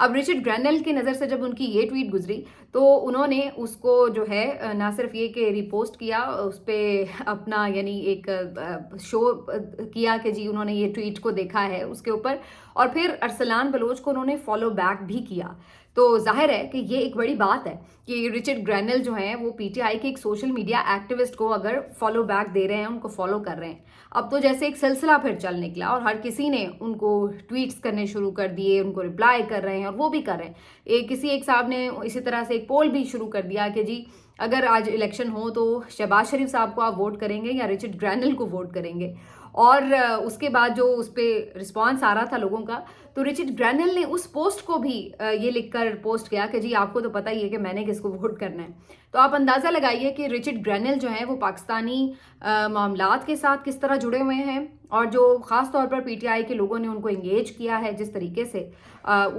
اب رچرڈ گرینل کی نظر سے جب ان کی یہ ٹویٹ گزری تو انہوں نے اس کو جو ہے نہ صرف یہ کہ ریپوسٹ کیا، اس پہ اپنا یعنی ایک شو کیا کہ جی انہوں نے یہ ٹویٹ کو دیکھا ہے اس کے اوپر، اور پھر ارسلان بلوچ کو انہوں نے فالو بیک بھی کیا. تو ظاہر ہے کہ یہ ایک بڑی بات ہے کہ رچرڈ گرینل جو ہیں وہ پی ٹی آئی کے ایک سوشل میڈیا ایکٹیوسٹ کو اگر فالو بیک دے رہے ہیں، ان کو فالو کر رہے ہیں. اب تو جیسے ایک سلسلہ پھر چل نکلا اور ہر کسی نے ان کو ٹویٹس کرنے شروع کر دیے، ان کو رپلائی کر رہے ہیں اور وہ بھی کر رہے ہیں. کسی ایک صاحب نے اسی طرح سے ایک پول بھی شروع کر دیا کہ جی اگر آج الیکشن ہو تو شہباز شریف صاحب کو آپ ووٹ کریں گے یا رچرڈ گرینل کو ووٹ کریں گے. اور اس کے بعد جو اس پہ رسپانس آ رہا تھا لوگوں کا، تو رچرڈ گرینل نے اس پوسٹ کو بھی یہ لکھ کر پوسٹ کیا کہ جی آپ کو تو پتہ ہی ہے کہ میں نے کس کو ووٹ کرنا ہے. تو آپ اندازہ لگائیے کہ رچرڈ گرینل جو ہیں وہ پاکستانی معاملات کے ساتھ کس طرح جڑے ہوئے ہیں، اور جو خاص طور پر پی ٹی آئی کے لوگوں نے ان کو انگیج کیا ہے جس طریقے سے،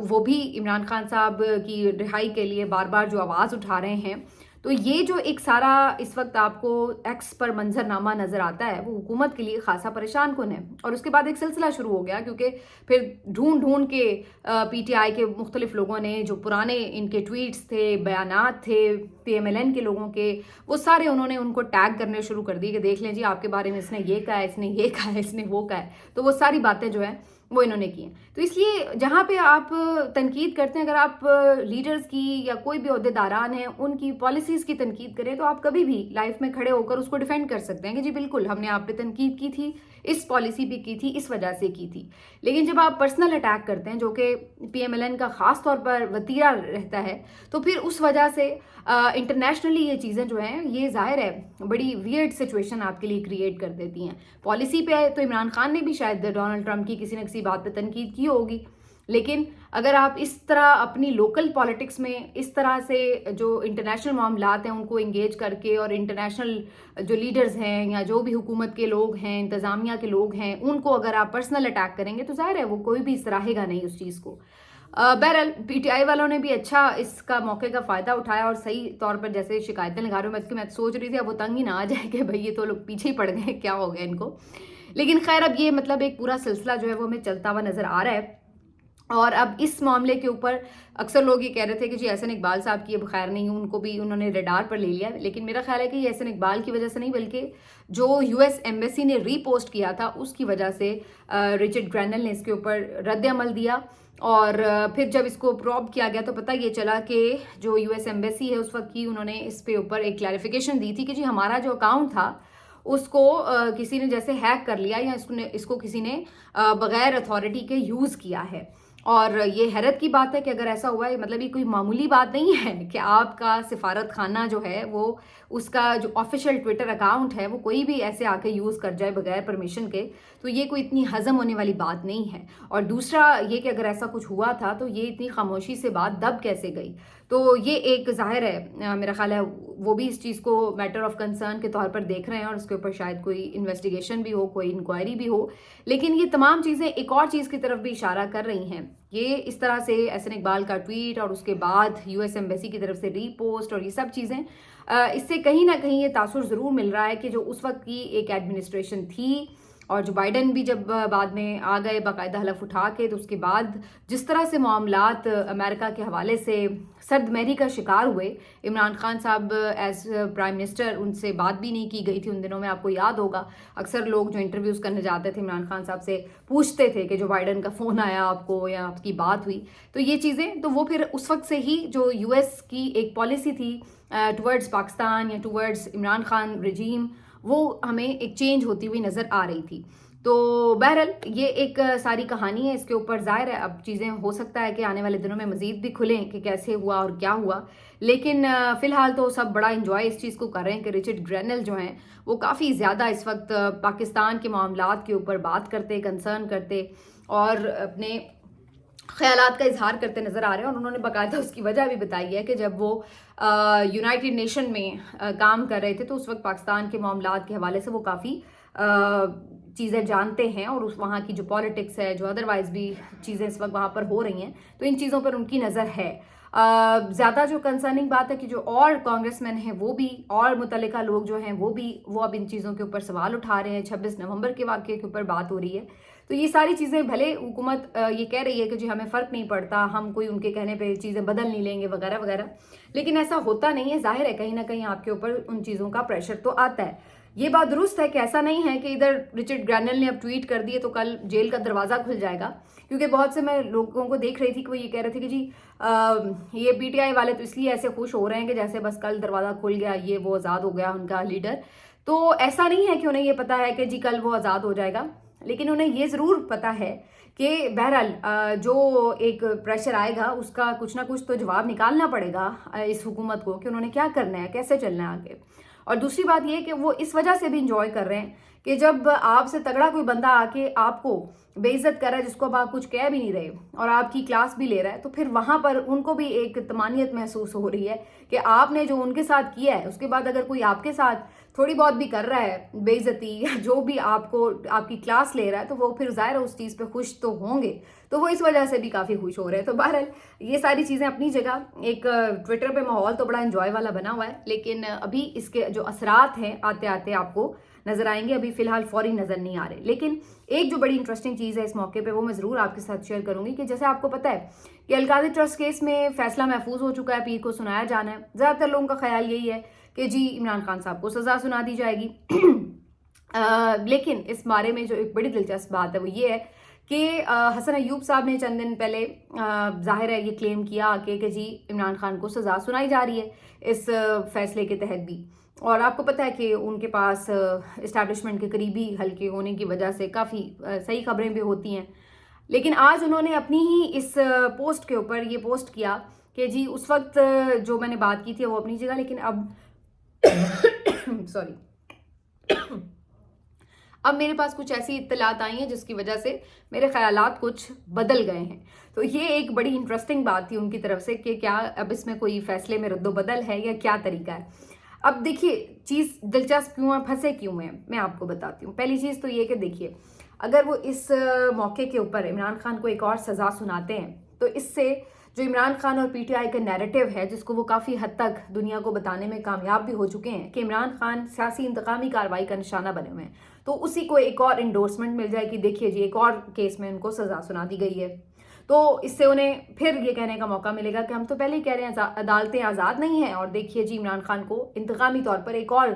وہ بھی عمران خان صاحب کی رہائی کے لیے بار بار جو آواز اٹھا رہے ہیں. تو یہ جو ایک سارا اس وقت آپ کو ایکس پر منظر نامہ نظر آتا ہے وہ حکومت کے لیے خاصا پریشان کن ہے. اور اس کے بعد ایک سلسلہ شروع ہو گیا، کیونکہ پھر ڈھونڈ کے پی ٹی آئی کے مختلف لوگوں نے جو پرانے ان کے ٹویٹس تھے، بیانات تھے پی ایم ایل این کے لوگوں کے، وہ سارے انہوں نے ان کو ٹیگ کرنے شروع کر دی کہ دیکھ لیں جی آپ کے بارے میں اس نے یہ کہا ہے، اس نے یہ کہا ہے، اس نے وہ کہا ہے. تو وہ ساری باتیں جو ہیں وہ انہوں نے کی ہیں. تو اس لیے جہاں پہ آپ تنقید کرتے ہیں، اگر آپ لیڈرز کی یا کوئی بھی عہدیداران ہیں ان کی پالیسیز کی تنقید کریں تو آپ کبھی بھی لائف میں کھڑے ہو کر اس کو ڈیفینڈ کر سکتے ہیں کہ جی بالکل ہم نے آپ پہ تنقید کی تھی، اس پالیسی پہ کی تھی، اس وجہ سے کی تھی. لیکن جب آپ پرسنل اٹیک کرتے ہیں جو کہ پی ایم ایل این کا خاص طور پر وتیرہ رہتا ہے، تو پھر اس وجہ سے انٹرنیشنلی یہ چیزیں جو ہیں یہ ظاہر ہے بڑی ویئرڈ سچویشن آپ کے لیے کریٹ کر دیتی ہیں. پالیسی پہ تو عمران خان نے بھی شاید ڈونلڈ ٹرمپ کی کسی نہ کسی بات پہ تنقید کی ہوگی، لیکن اگر آپ اس طرح اپنی لوکل پالیٹکس میں اس طرح سے جو انٹرنیشنل معاملات ہیں ان کو انگیج کر کے، اور انٹرنیشنل جو لیڈرز ہیں یا جو بھی حکومت کے لوگ ہیں، انتظامیہ کے لوگ ہیں، ان کو اگر آپ پرسنل اٹیک کریں گے تو ظاہر ہے وہ کوئی بھی سراہے گا نہیں اس چیز کو. بہرحال پی ٹی آئی والوں نے بھی اچھا اس کا موقع کا فائدہ اٹھایا اور صحیح طور پر جیسے شکایتیں لگا رہے ہوں. میں سوچ رہی تھی اب وہ تنگ ہی نہ آ جائے کہ بھئی یہ تو لوگ پیچھے ہی پڑ گئے، کیا ہو گیا ان کو. لیکن خیر اب یہ مطلب ایک پورا سلسلہ جو ہے وہ ہمیں چلتا ہوا نظر آ رہا ہے. اور اب اس معاملے کے اوپر اکثر لوگ یہ کہہ رہے تھے کہ جی احسن اقبال صاحب کی اب خیر نہیں، ان کو بھی انہوں نے ریڈار پر لے لیا. لیکن میرا خیال ہے کہ یہ احسن اقبال کی وجہ سے نہیں بلکہ جو یو ایس ایمبیسی نے ری پوسٹ کیا تھا اس کی وجہ سے رچرڈ گرینل نے اس کے اوپر رد عمل دیا. اور پھر جب اس کو پروب کیا گیا تو پتہ یہ چلا کہ جو یو ایس ایمبیسی ہے اس وقت کی، انہوں نے اس پہ اوپر ایک کلیریفیکیشن دی تھی کہ جی ہمارا جو اکاؤنٹ تھا اس کو کسی نے جیسے ہیک کر لیا یا اس کو کسی نے بغیر اتھارٹی کے یوز کیا ہے. اور یہ حیرت کی بات ہے کہ اگر ایسا ہوا ہے، مطلب یہ کوئی معمولی بات نہیں ہے کہ آپ کا سفارت خانہ جو ہے وہ اس کا جو آفیشیل ٹویٹر اکاؤنٹ ہے وہ کوئی بھی ایسے آ کے یوز کر جائے بغیر پرمیشن کے. تو یہ کوئی اتنی ہضم ہونے والی بات نہیں ہے. اور دوسرا یہ کہ اگر ایسا کچھ ہوا تھا تو یہ اتنی خاموشی سے بات دب کیسے گئی. تو یہ ایک ظاہر ہے میرا خیال ہے وہ بھی اس چیز کو میٹر آف کنسرن کے طور پر دیکھ رہے ہیں اور اس کے اوپر شاید کوئی انویسٹیگیشن بھی ہو، کوئی انکوائری بھی ہو. لیکن یہ تمام چیزیں ایک اور چیز کی طرف بھی اشارہ کر رہی ہیں. یہ اس طرح سے احسن اقبال کا ٹویٹ اور اس کے بعد یو ایس ایمبیسی کی طرف سے ری پوسٹ اور یہ سب چیزیں، اس سے کہیں نہ کہیں یہ تاثر ضرور مل رہا ہے کہ جو اس وقت کی ایک ایڈمنسٹریشن تھی اور جو بائیڈن بھی جب بعد میں آ گئے باقاعدہ حلف اٹھا کے، تو اس کے بعد جس طرح سے معاملات امریکہ کے حوالے سے سرد مہری کا شکار ہوئے. عمران خان صاحب ایز پرائم منسٹر ان سے بات بھی نہیں کی گئی تھی ان دنوں میں. آپ کو یاد ہوگا اکثر لوگ جو انٹرویوز کرنے جاتے تھے عمران خان صاحب سے پوچھتے تھے کہ جو بائیڈن کا فون آیا آپ کو یا آپ کی بات ہوئی. تو یہ چیزیں تو وہ پھر اس وقت سے ہی جو یو ایس کی ایک پالیسی تھی ٹورڈز پاکستان یا ٹورڈز عمران خان رجیم، وہ ہمیں ایک چینج ہوتی ہوئی نظر آ رہی تھی. تو بہرحال یہ ایک ساری کہانی ہے. اس کے اوپر ظاہر ہے اب چیزیں ہو سکتا ہے کہ آنے والے دنوں میں مزید بھی کھلیں کہ کیسے ہوا اور کیا ہوا. لیکن فی الحال تو سب بڑا انجوائے اس چیز کو کر رہے ہیں کہ رچرڈ گرینل جو ہیں وہ کافی زیادہ اس وقت پاکستان کے معاملات کے اوپر بات کرتے، کنسرن کرتے اور اپنے خیالات کا اظہار کرتے نظر آ رہے ہیں. اور انہوں نے باقاعدہ اس کی وجہ بھی بتائی ہے کہ جب وہ یونائٹڈ نیشن میں کام کر رہے تھے تو اس وقت پاکستان کے معاملات کے حوالے سے وہ کافی چیزیں جانتے ہیں اور اس وہاں کی جو پالیٹکس ہے، جو ادروائز بھی چیزیں اس وقت وہاں پر ہو رہی ہیں، تو ان چیزوں پر ان کی نظر ہے. زیادہ جو کنسرننگ بات ہے کہ جو اور کانگریس مین ہیں وہ بھی اور متعلقہ لوگ جو ہیں وہ اب ان چیزوں کے اوپر سوال اٹھا رہے ہیں. 26 نومبر کے واقعے کے اوپر بات ہو رہی ہے. تو تو یہ ساری چیزیں بھلے حکومت یہ کہہ رہی ہے کہ جی ہمیں فرق نہیں پڑتا, ہم کوئی ان کے کہنے پہ چیزیں بدل نہیں لیں گے وغیرہ وغیرہ, لیکن ایسا ہوتا نہیں ہے. ظاہر ہے کہیں نہ کہیں آپ کے اوپر ان چیزوں کا پریشر تو آتا ہے. یہ بات درست ہے کہ ایسا نہیں ہے کہ ادھر رچرڈ گرینل نے اب ٹویٹ کر دیے تو کل جیل کا دروازہ کھل جائے گا, کیونکہ بہت سے میں لوگوں کو دیکھ رہی تھی کہ وہ یہ کہہ رہے تھے کہ جی یہ پی ٹی آئی والے تو اس لیے ایسے خوش ہو رہے ہیں کہ جیسے بس کل دروازہ کھل گیا, یہ وہ آزاد ہو گیا ان کا لیڈر. تو ایسا نہیں ہے کہ انہیں یہ پتا ہے کہ جی کل وہ آزاد ہو جائے گا, لیکن انہیں یہ ضرور پتا ہے کہ بہرحال جو ایک پریشر آئے گا اس کا کچھ نہ کچھ تو جواب نکالنا پڑے گا اس حکومت کو کہ انہوں نے کیا کرنا ہے, کیسے چلنا ہے آگے. اور دوسری بات یہ کہ وہ اس وجہ سے بھی انجوائے کر رہے ہیں کہ جب آپ سے تگڑا کوئی بندہ آ کے آپ کو بے عزت کر رہا ہے, جس کو آپ کچھ کہہ بھی نہیں رہے اور آپ کی کلاس بھی لے رہا ہے, تو پھر وہاں پر ان کو بھی ایک طمانیت محسوس ہو رہی ہے کہ آپ نے جو ان کے ساتھ کیا ہے اس کے بعد اگر کوئی آپ کے ساتھ تھوڑی بہت بھی کر رہا ہے بے عزتی یا جو بھی آپ کو آپ کی کلاس لے رہا ہے, تو وہ پھر ظاہر اس چیز پہ خوش تو ہوں گے. تو وہ اس وجہ سے بھی کافی خوش ہو رہے ہیں. تو بہرحال یہ ساری چیزیں اپنی جگہ, ایک ٹویٹر پہ ماحول تو بڑا انجوائے والا بنا ہوا ہے, لیکن ابھی اس کے جو اثرات ہیں آتے آتے آپ کو نظر آئیں گے. ابھی فی الحال فوری نظر نہیں آ رہے. لیکن ایک جو بڑی انٹرسٹنگ چیز ہے اس موقع پہ وہ میں ضرور آپ کے ساتھ شیئر کروں گی کہ جیسے آپ کو پتہ ہے کہ القادری ٹرسٹ کیس میں فیصلہ محفوظ ہو چکا ہے, پیر کو سنایا جانا ہے. زیادہ تر لوگوں کا خیال یہی ہے کہ جی عمران خان صاحب کو سزا سنا دی جائے گی. لیکن اس بارے میں جو ایک بڑی دلچسپ بات ہے وہ یہ ہے کہ حسن ایوب صاحب نے چند دن پہلے ظاہر ہے یہ کلیم کیا کہ جی عمران خان کو سزا سنائی جا رہی ہے اس فیصلے کے تحت بھی. اور آپ کو پتہ ہے کہ ان کے پاس اسٹیبلشمنٹ کے قریبی حلقے ہونے کی وجہ سے کافی صحیح خبریں بھی ہوتی ہیں. لیکن آج انہوں نے اپنی ہی اس پوسٹ کے اوپر یہ پوسٹ کیا کہ جی اس وقت جو میں نے بات کی تھی وہ اپنی جگہ, لیکن اب اب میرے پاس کچھ ایسی اطلاعات آئی ہیں جس کی وجہ سے میرے خیالات کچھ بدل گئے ہیں. تو یہ ایک بڑی انٹرسٹنگ بات تھی ان کی طرف سے کہ کیا اب اس میں کوئی فیصلے میں رد و بدل ہے یا کیا طریقہ ہے. اب دیکھیے چیز دلچسپ کیوں ہے, پھنسے کیوں ہیں, میں آپ کو بتاتی ہوں. پہلی چیز تو یہ کہ دیکھیے اگر وہ اس موقع کے اوپر عمران خان کو ایک اور سزا سناتے ہیں تو اس سے جو عمران خان اور پی ٹی آئی کا نیریٹو ہے, جس کو وہ کافی حد تک دنیا کو بتانے میں کامیاب بھی ہو چکے ہیں کہ عمران خان سیاسی انتقامی کارروائی کا نشانہ بنے ہوئے ہیں, تو اسی کو ایک اور انڈورسمنٹ مل جائے کہ دیکھیے جی ایک اور کیس میں ان کو سزا سنا دی گئی ہے. تو اس سے انہیں پھر یہ کہنے کا موقع ملے گا کہ ہم تو پہلے ہی کہہ رہے ہیں عدالتیں آزاد نہیں ہیں, اور دیکھیے جی عمران خان کو انتقامی طور پر ایک اور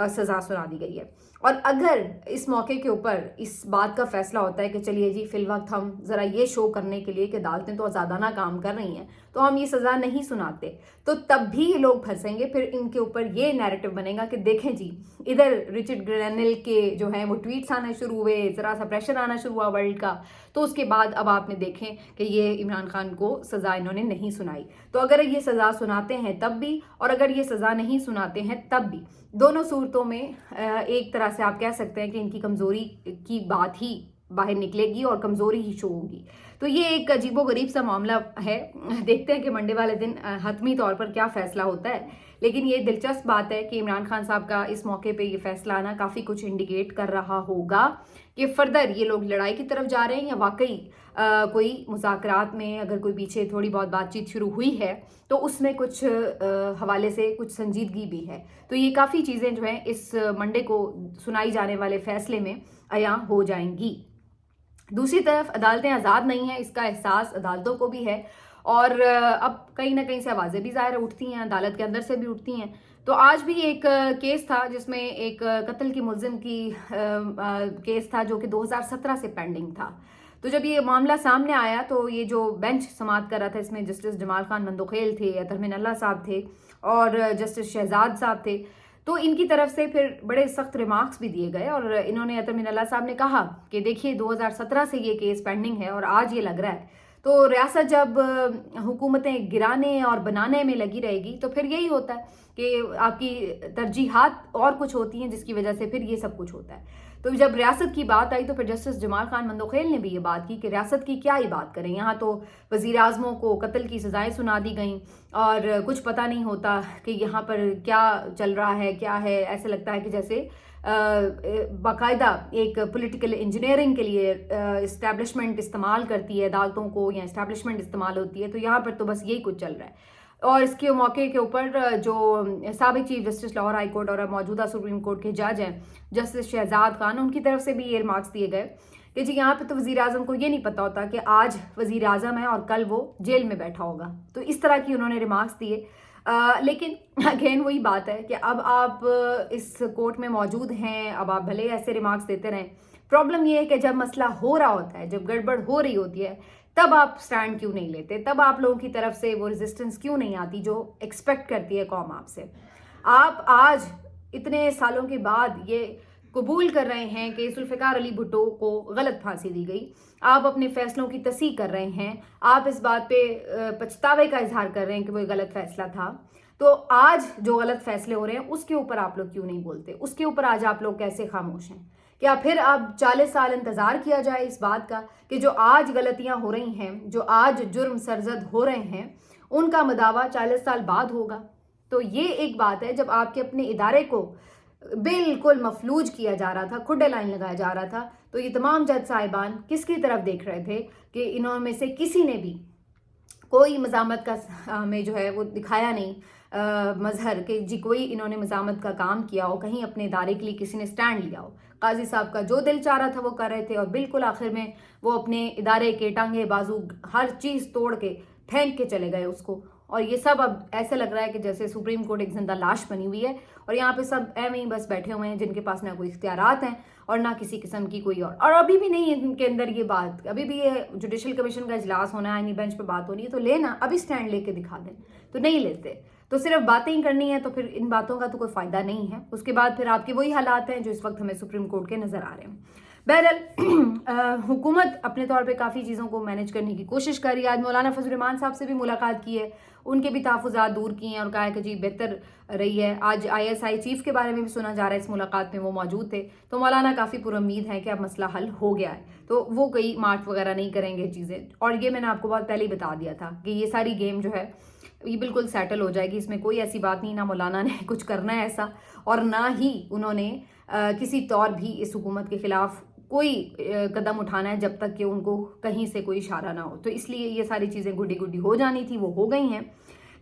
سزا سنا دی گئی ہے. اور اگر اس موقع کے اوپر اس بات کا فیصلہ ہوتا ہے کہ چلیے جی فی الوقت ہم ذرا یہ شو کرنے کے لیے کہ عدالتیں تو آزادانہ کام کر رہی ہیں تو ہم یہ سزا نہیں سناتے, تو تب بھی یہ لوگ پھنسیں گے. پھر ان کے اوپر یہ نیریٹو بنے گا کہ دیکھیں جی ادھر رچرڈ گرینل کے جو ہیں وہ ٹویٹس آنا شروع ہوئے, ذرا سا پریشر آنا شروع ہوا ورلڈ کا, تو اس کے بعد اب آپ نے دیکھیں کہ یہ عمران خان کو سزا انہوں نے نہیں سنائی. تو اگر یہ سزا سناتے ہیں تب بھی, اور اگر یہ سزا نہیں سناتے ہیں تب بھی, دونوں صورتوں میں ایک طرح سے آپ کہہ سکتے ہیں کہ ان کی کمزوری کی بات ہی باہر نکلے گی اور کمزوری ہی شو ہوگی. تو یہ ایک عجیب و غریب سا معاملہ ہے. دیکھتے ہیں کہ منڈے والے دن حتمی طور پر کیا فیصلہ ہوتا ہے. لیکن یہ دلچسپ بات ہے کہ عمران خان صاحب کا اس موقع پہ یہ فیصلہ آنا کافی کچھ انڈیکیٹ کر رہا ہوگا کہ فردر یہ لوگ لڑائی کی طرف جا رہے ہیں یا واقعی کوئی مذاکرات میں اگر کوئی پیچھے تھوڑی بہت بات چیت شروع ہوئی ہے تو اس میں کچھ حوالے سے کچھ سنجیدگی بھی ہے. تو یہ کافی چیزیں جو ہیں اس منڈے کو سنائی جانے والے فیصلے میں عیاں ہو جائیں گی. دوسری طرف عدالتیں آزاد نہیں ہیں, اس کا احساس عدالتوں کو بھی ہے, اور اب کہیں نہ کہیں سے آوازیں بھی ظاہر اٹھتی ہیں, عدالت کے اندر سے بھی اٹھتی ہیں. تو آج بھی ایک کیس تھا جس میں ایک قتل کی ملزم کی کیس تھا جو کہ 2017 سے پینڈنگ تھا. تو جب یہ معاملہ سامنے آیا تو یہ جو بینچ سماعت کر رہا تھا اس میں جسٹس جمال خان مندوخیل تھے, اطہر اللہ صاحب تھے اور جسٹس شہزاد صاحب تھے. تو ان کی طرف سے پھر بڑے سخت ریمارکس بھی دیے گئے, اور انہوں نے اطہر اللہ صاحب نے کہا کہ دیکھیے 2017 سے یہ کیس پینڈنگ ہے اور آج یہ لگ رہا ہے. تو ریاست جب حکومتیں گرانے اور بنانے میں لگی رہے گی تو پھر یہی ہوتا ہے کہ آپ کی ترجیحات اور کچھ ہوتی ہیں جس کی وجہ سے پھر یہ سب کچھ ہوتا ہے. تو جب ریاست کی بات آئی تو پھر جسٹس جمال خان مندوخیل نے بھی یہ بات کی کہ ریاست کی کیا ہی بات کریں, یہاں تو وزیر اعظموں کو قتل کی سزائیں سنا دی گئیں اور کچھ پتہ نہیں ہوتا کہ یہاں پر کیا چل رہا ہے کیا ہے. ایسے لگتا ہے کہ جیسے باقاعدہ ایک پولیٹیکل انجینئرنگ کے لیے اسٹیبلشمنٹ استعمال کرتی ہے عدالتوں کو, یا اسٹیبلشمنٹ استعمال ہوتی ہے, تو یہاں پر تو بس یہی کچھ چل رہا ہے. اور اس کے موقع کے اوپر جو سابق chief justice Lahore high court اور موجودہ سپریم کورٹ کے جج ہیں جسٹس شہزاد خان, ان کی طرف سے بھی یہ ریمارکس دیے گئے کہ جی یہاں پہ تو وزیر اعظم کو یہ نہیں پتہ ہوتا کہ آج وزیر اعظم ہے اور کل وہ جیل میں بیٹھا ہوگا. تو اس طرح کی انہوں نے ریمارکس دیے. لیکن اگین وہی بات ہے کہ اب آپ اس کورٹ میں موجود ہیں, اب آپ بھلے ایسے ریمارکس دیتے رہیں. پرابلم یہ ہے کہ جب مسئلہ ہو رہا ہوتا ہے, جب گڑبڑ ہو رہی ہوتی ہے, تب آپ سٹینڈ کیوں نہیں لیتے, تب آپ لوگوں کی طرف سے وہ ریزسٹنس کیوں نہیں آتی جو ایکسپیکٹ کرتی ہے قوم آپ سے. آپ آج اتنے سالوں کے بعد یہ قبول کر رہے ہیں کہ ذوالفقار علی بھٹو کو غلط پھانسی دی گئی, آپ اپنے فیصلوں کی تصحیح کر رہے ہیں, آپ اس بات پہ پچھتاوے کا اظہار کر رہے ہیں کہ وہ غلط فیصلہ تھا. تو آج جو غلط فیصلے ہو رہے ہیں اس کے اوپر آپ لوگ کیوں نہیں بولتے, اس کے اوپر آج آپ لوگ کیسے خاموش ہیں؟ کیا پھر اب 40 سال انتظار کیا جائے اس بات کا کہ جو آج غلطیاں ہو رہی ہیں, جو آج جرم سرزد ہو رہے ہیں, ان کا مداوع 40 سال بعد ہوگا؟ تو یہ ایک بات ہے. جب آپ کے اپنے ادارے کو بالکل مفلوج کیا جا رہا تھا, کھڈے لائن لگایا جا رہا تھا, تو یہ تمام جج صاحبان کس کی طرف دیکھ رہے تھے کہ انہوں میں سے کسی نے بھی کوئی مزاحمت کا میں جو ہے وہ دکھایا نہیں مظہر کہ جی کوئی انہوں نے مزاحمت کا کام کیا ہو, کہیں اپنے ادارے کے لیے کسی نے سٹینڈ لیا ہو. قاضی صاحب کا جو دل چاہ رہا تھا وہ کر رہے تھے, اور بالکل آخر میں وہ اپنے ادارے کے ٹانگے بازو ہر چیز توڑ کے پھینک کے چلے گئے اس کو. اور یہ سب اب ایسے لگ رہا ہے کہ جیسے سپریم کورٹ ایک زندہ لاش بنی ہوئی ہے, اور یہاں پہ سب ایم ہی بس بیٹھے ہوئے ہیں جن کے پاس نہ کوئی اختیارات ہیں اور نہ کسی قسم کی کوئی اور ابھی بھی نہیں ان کے اندر یہ بات, ابھی بھی یہ جوڈیشل کمیشن کا اجلاس ہونا ہے, آئینی بینچ پہ بات ہونی ہے, تو لینا ابھی سٹینڈ لے کے دکھا دیں. تو نہیں لیتے, تو صرف باتیں ہی کرنی ہے, تو پھر ان باتوں کا تو کوئی فائدہ نہیں ہے. اس کے بعد پھر آپ کے وہی حالات ہیں جو اس وقت ہمیں سپریم کورٹ کے نظر آ رہے ہیں. بہرحال حکومت اپنے طور پہ کافی چیزوں کو مینیج کرنے کی کوشش کر رہی ہے. آج مولانا فضل الرحمان صاحب سے بھی ملاقات کی ہے, ان کے بھی تحفظات دور کیے ہیں اور کہا ہے کہ جی بہتر رہی ہے. آج ISI چیف کے بارے میں بھی سنا جا رہا ہے, اس ملاقات میں وہ موجود تھے, تو مولانا کافی پر امید ہے کہ اب مسئلہ حل ہو گیا ہے, تو وہ کوئی مارچ وغیرہ نہیں کریں گے چیزیں. اور یہ میں نے آپ کو بہت پہلے ہی بتا دیا تھا کہ یہ ساری گیم جو ہے یہ بالکل سیٹل ہو جائے گی, اس میں کوئی ایسی بات نہیں, نہ مولانا نے کچھ کرنا ہے ایسا, اور نہ ہی انہوں نے کسی طور بھی اس حکومت کے خلاف کوئی قدم اٹھانا ہے جب تک کہ ان کو کہیں سے کوئی اشارہ نہ ہو. تو اس لیے یہ ساری چیزیں گڈی گڈی ہو جانی تھی, وہ ہو گئی ہیں.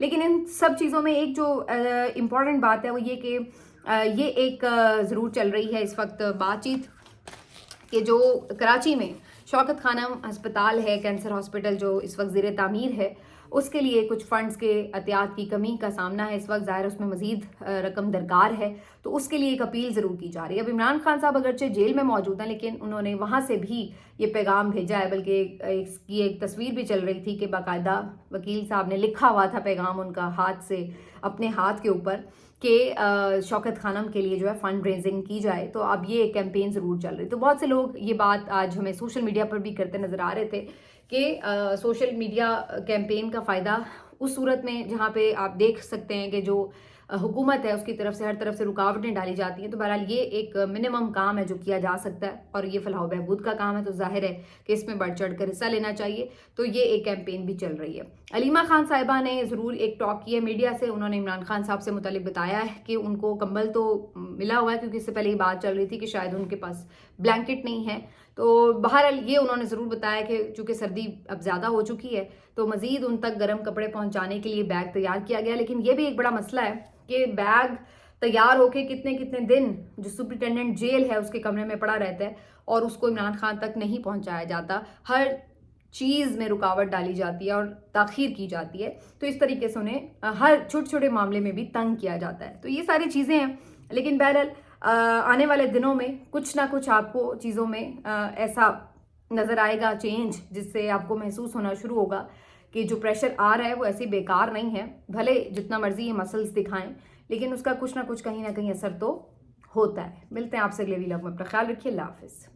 لیکن ان سب چیزوں میں ایک جو امپورٹنٹ بات ہے وہ یہ کہ یہ ایک ضرور چل رہی ہے اس وقت بات چیت کہ جو کراچی میں شوکت خانم ہسپتال ہے, کینسر ہاسپٹل جو اس وقت زیر تعمیر ہے, اس کے لیے کچھ فنڈز کے عطیات کی کمی کا سامنا ہے اس وقت. ظاہر اس میں مزید رقم درکار ہے, تو اس کے لیے ایک اپیل ضرور کی جا رہی ہے. اب عمران خان صاحب اگرچہ جیل میں موجود ہیں, لیکن انہوں نے وہاں سے بھی یہ پیغام بھیجا ہے, بلکہ اس کی ایک تصویر بھی چل رہی تھی کہ باقاعدہ وکیل صاحب نے لکھا ہوا تھا پیغام ان کا ہاتھ سے اپنے ہاتھ کے اوپر کہ شوکت خانم کے لیے جو ہے فنڈ ریزنگ کی جائے. تو اب یہ ایک کیمپین ضرور چل رہی. تو بہت سے لوگ یہ بات آج ہمیں سوشل میڈیا پر بھی کرتے نظر آ رہے تھے کہ سوشل میڈیا کیمپین کا فائدہ اس صورت میں جہاں پہ آپ دیکھ سکتے ہیں کہ جو حکومت ہے اس کی طرف سے ہر طرف سے رکاوٹیں ڈالی جاتی ہیں. تو بہرحال یہ ایک منیمم کام ہے جو کیا جا سکتا ہے, اور یہ فلاح و بہبود کا کام ہے, تو ظاہر ہے کہ اس میں بڑھ چڑھ کر حصہ لینا چاہیے. تو یہ ایک کیمپین بھی چل رہی ہے. علیمہ خان صاحبہ نے ضرور ایک ٹاک کی ہے میڈیا سے. انہوں نے عمران خان صاحب سے متعلق بتایا ہے کہ ان کو کمبل تو ملا ہوا ہے, کیونکہ اس سے پہلے یہ بات چل رہی تھی کہ شاید ان کے پاس بلینکٹ نہیں ہے. تو بہرحال یہ انہوں نے ضرور بتایا کہ چونکہ سردی اب زیادہ ہو چکی ہے تو مزید ان تک گرم کپڑے پہنچانے کے لیے بیگ تیار کیا گیا. لیکن یہ بھی ایک بڑا مسئلہ ہے کہ بیگ تیار ہو کے کتنے کتنے دن جو سپرنٹینڈنٹ جیل ہے اس کے کمرے میں پڑا رہتا ہے, اور اس کو عمران خان تک نہیں پہنچایا جاتا. ہر چیز میں رکاوٹ ڈالی جاتی ہے اور تاخیر کی جاتی ہے. تو اس طریقے سے انہیں ہر چھوٹے چھوٹے معاملے میں بھی تنگ کیا جاتا ہے. تو یہ ساری چیزیں ہیں. لیکن بہرحال آنے والے دنوں میں کچھ نہ کچھ آپ کو چیزوں میں ایسا نظر آئے گا چینج, جس سے آپ کو محسوس ہونا شروع ہوگا کہ جو پریشر آ رہا ہے وہ ایسے بیکار نہیں ہے. بھلے جتنا مرضی یہ مسلز دکھائیں, لیکن اس کا کچھ نہ کچھ کہیں نہ کہیں اثر تو ہوتا ہے. ملتے ہیں آپ سے اگلے ویلاگ میں. اپنا خیال رکھیے. اللہ حافظ.